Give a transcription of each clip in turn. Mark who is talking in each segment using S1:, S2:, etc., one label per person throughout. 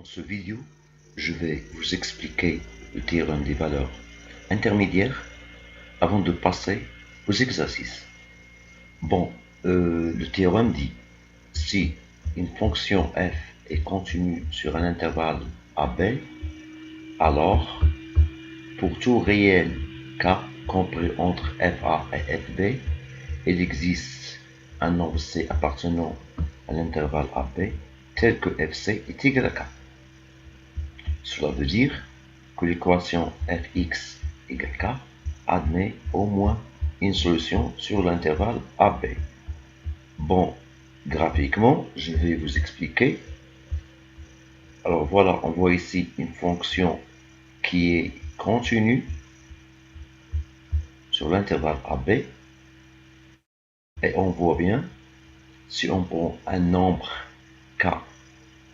S1: Dans ce vidéo, je vais vous expliquer le théorème des valeurs intermédiaires avant de passer aux exercices. Le théorème dit si une fonction f est continue sur un intervalle AB, alors pour tout réel k compris entre fa et fb, il existe un nombre c appartenant à l'intervalle AB tel que fc est égal à k. Cela veut dire que l'équation fx égale k admet au moins une solution sur l'intervalle AB. Graphiquement, je vais vous expliquer. Alors voilà, on voit ici une fonction qui est continue sur l'intervalle AB. Et on voit bien, si on prend un nombre k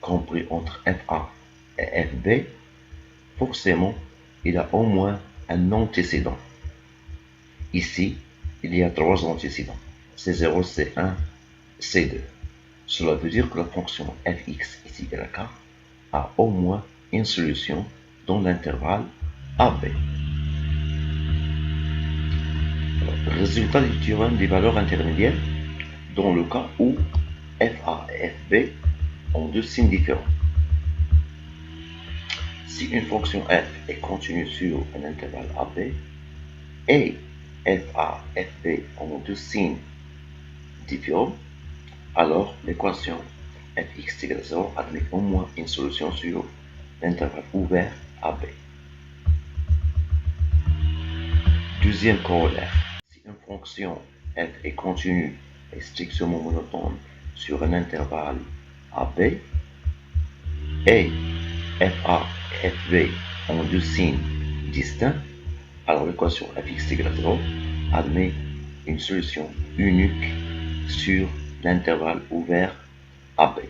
S1: compris entre fa et fb, forcément, il a au moins un antécédent. Ici, il y a trois antécédents, C0, C1, C2. Cela veut dire que la fonction fx est égale à k a au moins une solution dans l'intervalle AB. Résultat du théorème des valeurs intermédiaires dans le cas où fa et fb ont deux signes différents. Si une fonction f est continue sur un intervalle AB et fa et fb ont deux signes différents, alors l'équation fx égale 0 admet au moins une solution sur l'intervalle ouvert AB. Deuxième corollaire. Si une fonction f est continue et strictement monotone sur un intervalle AB et fa et fb ont deux signes distincts, alors l'équation fx égale 0 admet une solution unique sur l'intervalle ouvert AB.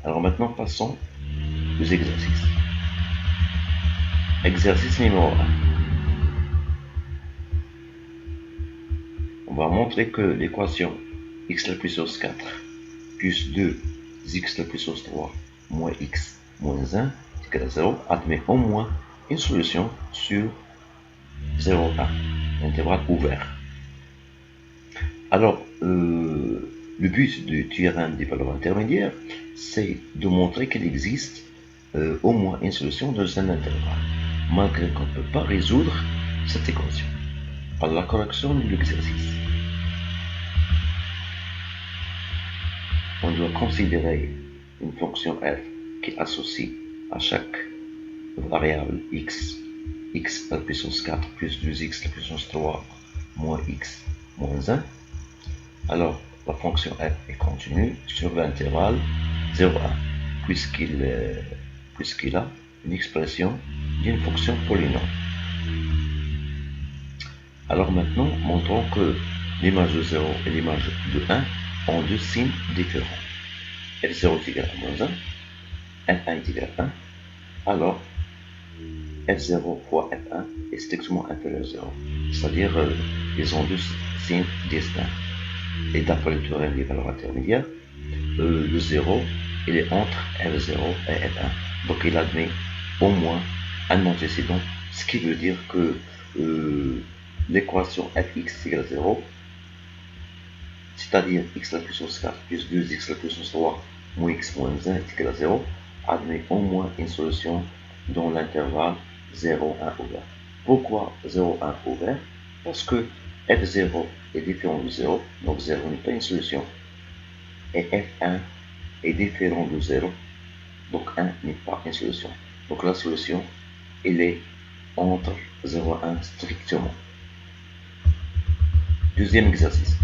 S1: Alors maintenant passons aux exercices. Exercice numéro 1. On va montrer que l'équation x à la puissance 4 plus 2x à la puissance 3 moins x moins 1 égale à 0 admet au moins une solution sur 0, 1, l'intervalle ouvert. Alors, le but du théorème des valeurs intermédiaires, c'est de montrer qu'il existe au moins une solution dans un intervalle, malgré qu'on ne peut pas résoudre cette équation. Alors, la correction de l'exercice. On doit considérer une fonction f qui associe à chaque variable x à la puissance 4 plus 2x à la puissance 3 moins x moins 1. Alors, la fonction f est continue sur l'intervalle 0,1 puisqu'il a une expression d'une fonction polynôme. Alors maintenant, montrons que l'image de 0 et l'image de 1 ont deux signes différents. f0 est égal à moins 1, f1 est égal à 1, alors f0 fois f1 est strictement inférieur à 0, c'est-à-dire ils ont deux signes distincts. Et d'après le théorème des valeurs intermédiaires, le 0 il est entre f0 et f1, donc il admet au moins un antécédent, ce qui veut dire que l'équation fx égale 0, c'est-à-dire x à la puissance 4 plus 2x à la puissance 3 moins x moins 1 est égal à 0, admet au moins une solution dans l'intervalle 0, 1 ouvert. Pourquoi 0, 1 ouvert? Parce que f0 est différent de 0, donc 0 n'est pas une solution. Et f1 est différent de 0, donc 1 n'est pas une solution. Donc la solution, elle est entre 0 et 1 strictement. Deuxième exercice.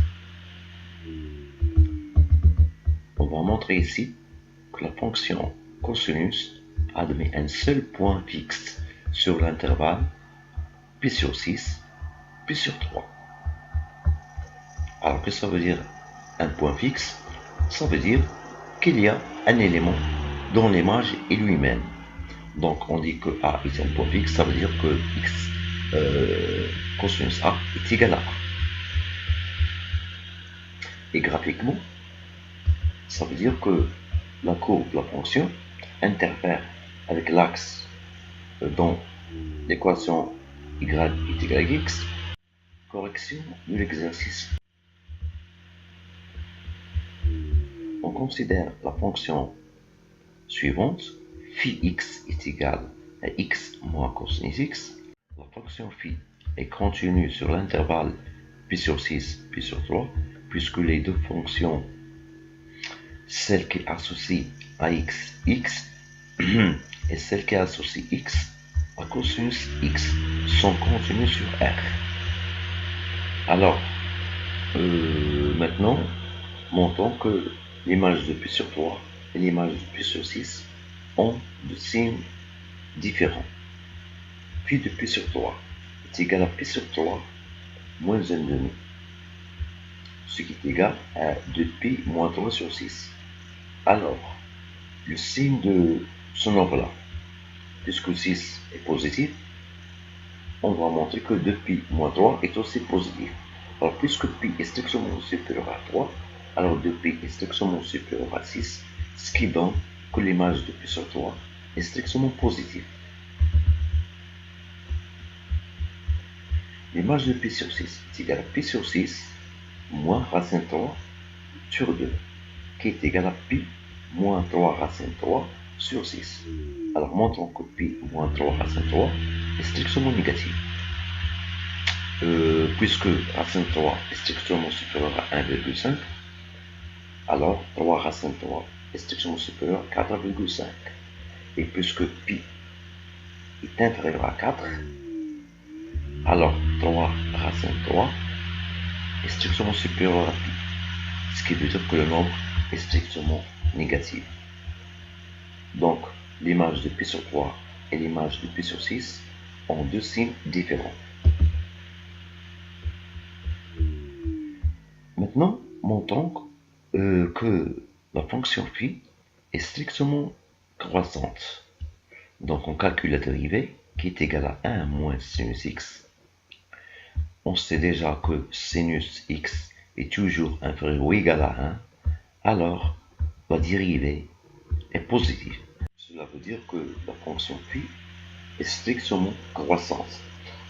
S1: On va montrer ici que la fonction cosinus admet un seul point fixe sur l'intervalle pi sur 6, pi sur 3. Alors, qu'est-ce que ça veut dire un point fixe? Ça veut dire qu'il y a un élément dont l'image est lui-même. Donc, on dit que A est un point fixe, ça veut dire que x cosinus A est égal à A. Et graphiquement, ça veut dire que la courbe de la fonction interfère avec l'axe dont l'équation y est égale à x. Correction de l'exercice. On considère la fonction suivante. Phi x est égal à x moins cosinus x. La fonction phi est continue sur l'intervalle pi sur 6, pi sur 3, puisque les deux fonctions, celle qui associe à x, x, et celle qui associe x à cosinus x, sont continues sur R. Alors, maintenant, montrons que l'image de pi sur 3 et l'image de pi sur 6 ont des signes différents. Phi de pi sur 3 est égal à pi sur 3 moins 1,5, ce qui est égal à 2pi moins 3 sur 6. Alors, le signe de ce nombre-là, puisque 6 est positif, on va montrer que 2pi moins 3 est aussi positif. Alors, puisque pi est strictement supérieur à 3, alors 2pi est strictement supérieur à 6, ce qui donne que l'image de pi sur 3 est strictement positive. L'image de pi sur 6 est égale à pi sur 6 moins racine 3 sur 2, qui est égal à pi moins 3 racine 3 sur 6. Alors montrons que pi moins 3 racine 3 est strictement négatif. Puisque racine 3 est strictement supérieur à 1,5, alors 3 racine 3 est strictement supérieur à 4,5. Et puisque pi est inférieur à 4, alors 3 racine 3 est strictement supérieur à pi, ce qui veut dire que le nombre est strictement négatif. Donc, l'image de pi sur 3 et l'image de pi sur 6 ont deux signes différents. Maintenant, montrons que la fonction phi est strictement croissante. Donc, on calcule la dérivée qui est égale à 1 moins sinus x. On sait déjà que sinus x est toujours inférieur ou égal à 1, alors la dérivée est positive. Cela veut dire que la fonction phi est strictement croissante.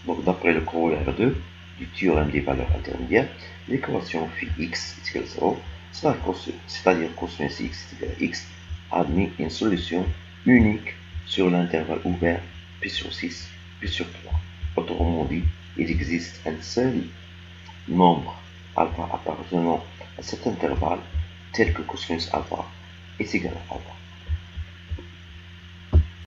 S1: Donc, d'après le corollaire 2 du théorème des valeurs intermédiaires, l'équation phi x est égale à 0, c'est-à-dire cosinus x est égal à x, admet une solution unique sur l'intervalle ouvert pi sur 6, pi sur 3. Autrement dit, il existe un seul nombre alpha appartenant à cet intervalle tel que cosinus alpha est égal à alpha.